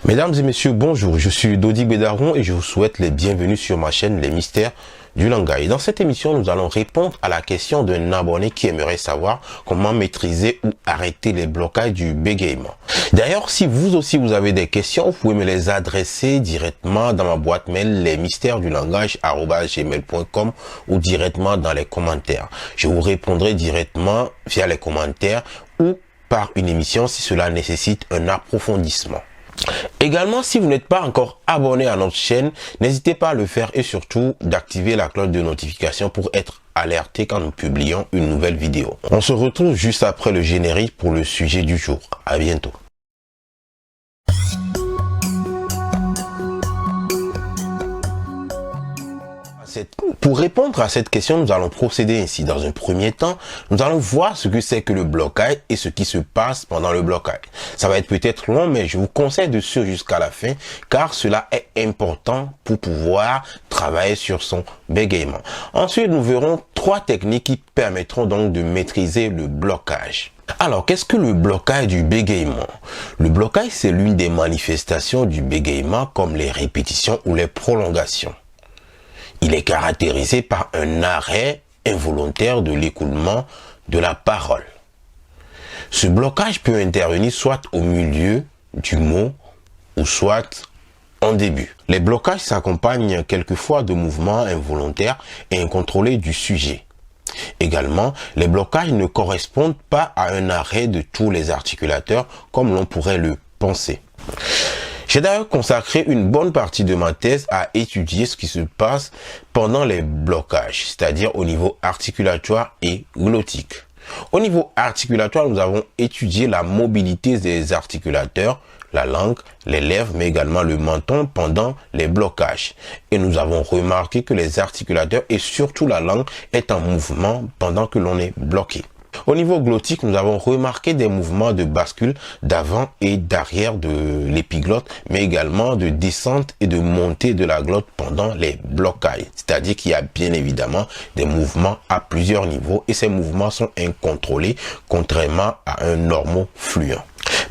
Mesdames et messieurs, bonjour, je suis Dodi Bédaron et je vous souhaite les bienvenus sur ma chaîne Les Mystères du Langage. Dans cette émission, nous allons répondre à la question d'un abonné qui aimerait savoir comment maîtriser ou arrêter les blocages du bégaiement. D'ailleurs, si vous aussi vous avez des questions, vous pouvez me les adresser directement dans ma boîte mail lesmystèresdulangage@gmail.com ou directement dans les commentaires. Je vous répondrai directement via les commentaires ou par une émission si cela nécessite un approfondissement. Également, si vous n'êtes pas encore abonné à notre chaîne, n'hésitez pas à le faire et surtout d'activer la cloche de notification pour être alerté quand nous publions une nouvelle vidéo. On se retrouve juste après le générique pour le sujet du jour. À bientôt. Pour répondre à cette question, nous allons procéder ainsi. Dans un premier temps, nous allons voir ce que c'est que le blocage et ce qui se passe pendant le blocage. Ça va être peut-être long, mais je vous conseille de suivre jusqu'à la fin, car cela est important pour pouvoir travailler sur son bégaiement. Ensuite, nous verrons 3 techniques qui permettront donc de maîtriser le blocage. Alors, qu'est-ce que le blocage du bégaiement? Le blocage, c'est l'une des manifestations du bégaiement comme les répétitions ou les prolongations. Il est caractérisé par un arrêt involontaire de l'écoulement de la parole. Ce blocage peut intervenir soit au milieu du mot ou soit en début. Les blocages s'accompagnent quelquefois de mouvements involontaires et incontrôlés du sujet. Également, les blocages ne correspondent pas à un arrêt de tous les articulateurs comme l'on pourrait le penser. J'ai d'ailleurs consacré une bonne partie de ma thèse à étudier ce qui se passe pendant les blocages, c'est-à-dire au niveau articulatoire et glottique. Au niveau articulatoire, nous avons étudié la mobilité des articulateurs, la langue, les lèvres, mais également le menton pendant les blocages. Et nous avons remarqué que les articulateurs et surtout la langue est en mouvement pendant que l'on est bloqué. Au niveau glottique, nous avons remarqué des mouvements de bascule d'avant et d'arrière de l'épiglotte, mais également de descente et de montée de la glotte pendant les blocages. C'est-à-dire qu'il y a bien évidemment des mouvements à plusieurs niveaux et ces mouvements sont incontrôlés, contrairement à un normofluent.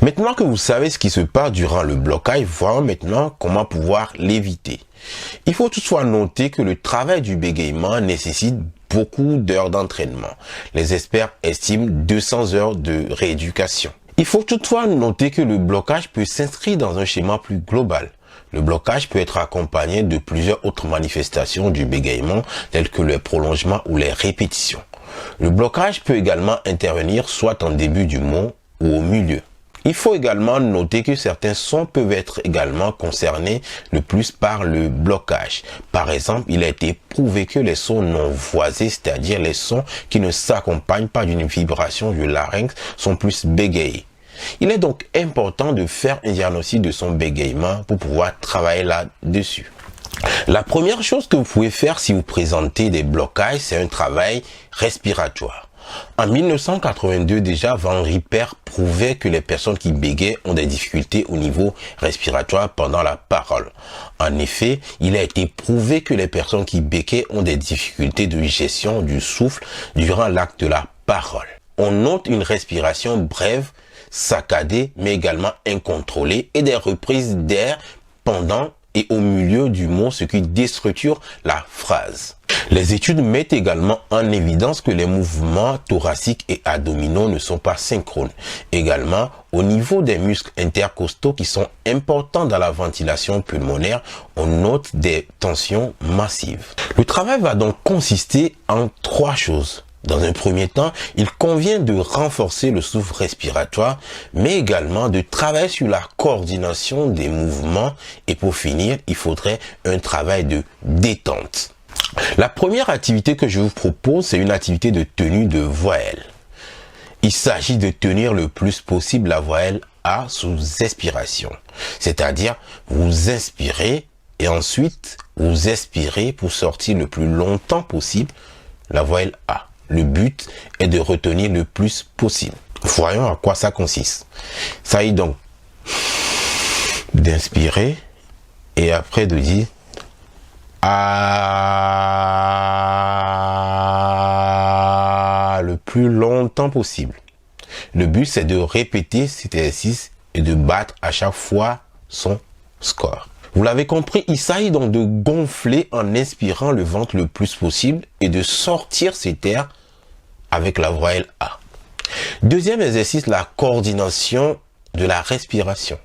Maintenant que vous savez ce qui se passe durant le blocage, voyons maintenant comment pouvoir l'éviter. Il faut toutefois noter que le travail du bégaiement nécessite beaucoup d'heures d'entraînement. Les experts estiment 200 heures de rééducation. Il faut toutefois noter que le blocage peut s'inscrire dans un schéma plus global. Le blocage peut être accompagné de plusieurs autres manifestations du bégaiement, telles que le prolongement ou les répétitions. Le blocage peut également intervenir soit en début du mot ou au milieu. Il faut également noter que certains sons peuvent être également concernés le plus par le blocage. Par exemple, il a été prouvé que les sons non voisés, c'est-à-dire les sons qui ne s'accompagnent pas d'une vibration du larynx, sont plus bégayés. Il est donc important de faire un diagnostic de son bégaiement pour pouvoir travailler là-dessus. La première chose que vous pouvez faire si vous présentez des blocages, c'est un travail respiratoire. En 1982 déjà, Van Ripper prouvait que les personnes qui bégaient ont des difficultés au niveau respiratoire pendant la parole. En effet, il a été prouvé que les personnes qui bégaient ont des difficultés de gestion du souffle durant l'acte de la parole. On note une respiration brève, saccadée, mais également incontrôlée et des reprises d'air pendant et au milieu du mot, ce qui déstructure la phrase. Les études mettent également en évidence que les mouvements thoraciques et abdominaux ne sont pas synchrones. Également, au niveau des muscles intercostaux qui sont importants dans la ventilation pulmonaire, on note des tensions massives. Le travail va donc consister en 3 choses. Dans un premier temps, il convient de renforcer le souffle respiratoire, mais également de travailler sur la coordination des mouvements et pour finir, il faudrait un travail de détente. La première activité que je vous propose, c'est une activité de tenue de voyelle. Il s'agit de tenir le plus possible la voyelle A sous expiration, c'est-à-dire vous inspirez et ensuite vous expirez pour sortir le plus longtemps possible la voyelle A. Le but est de retenir le plus possible. Voyons à quoi ça consiste. Ça y est donc d'inspirer et après de dire ah le plus longtemps possible. Le but c'est de répéter cet exercice et de battre à chaque fois son score. Vous l'avez compris, il s'agit donc de gonfler en inspirant le ventre le plus possible et de sortir cet air avec la voyelle A. Deuxième exercice, la coordination de la respiration.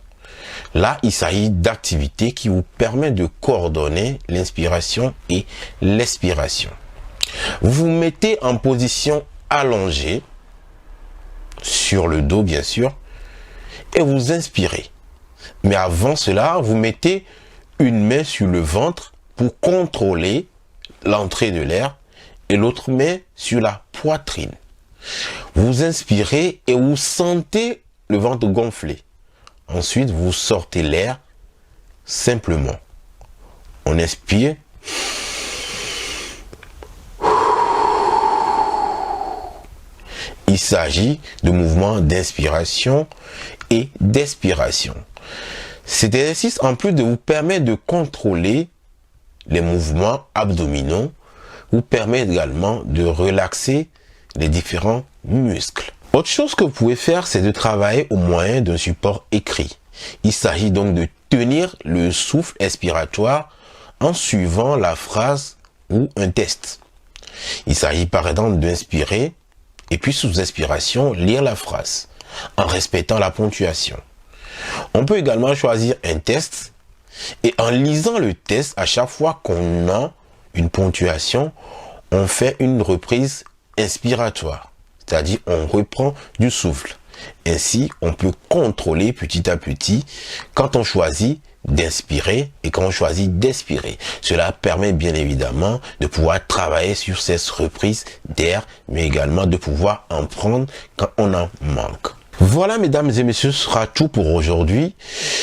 Là, il s'agit d'activités qui vous permettent de coordonner l'inspiration et l'expiration. Vous vous mettez en position allongée, sur le dos bien sûr, et vous inspirez. Mais avant cela, vous mettez une main sur le ventre pour contrôler l'entrée de l'air et l'autre main sur la poitrine. Vous inspirez et vous sentez le ventre gonfler. Ensuite, vous sortez l'air simplement. On inspire. Il s'agit de mouvements d'inspiration et d'expiration. Cet exercice, en plus de vous permettre de contrôler les mouvements abdominaux, vous permet également de relaxer les différents muscles. Autre chose que vous pouvez faire, c'est de travailler au moyen d'un support écrit. Il s'agit donc de tenir le souffle expiratoire en suivant la phrase ou un test. Il s'agit par exemple d'inspirer et puis sous expiration, lire la phrase en respectant la ponctuation. On peut également choisir un test et en lisant le test, à chaque fois qu'on a une ponctuation, on fait une reprise inspiratoire. C'est-à-dire on reprend du souffle. Ainsi, on peut contrôler petit à petit quand on choisit d'inspirer et quand on choisit d'expirer. Cela permet bien évidemment de pouvoir travailler sur ces reprises d'air, mais également de pouvoir en prendre quand on en manque. Voilà mesdames et messieurs, ce sera tout pour aujourd'hui.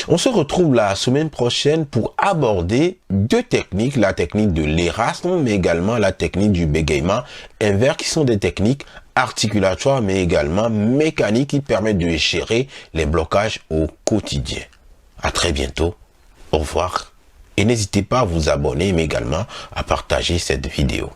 On se retrouve la semaine prochaine pour aborder deux techniques, la technique de l'érasme, mais également la technique du bégaiement inverse, qui sont des techniques articulatoires, mais également mécaniques qui permettent de gérer les blocages au quotidien. À très bientôt. Au revoir. Et n'hésitez pas à vous abonner, mais également à partager cette vidéo.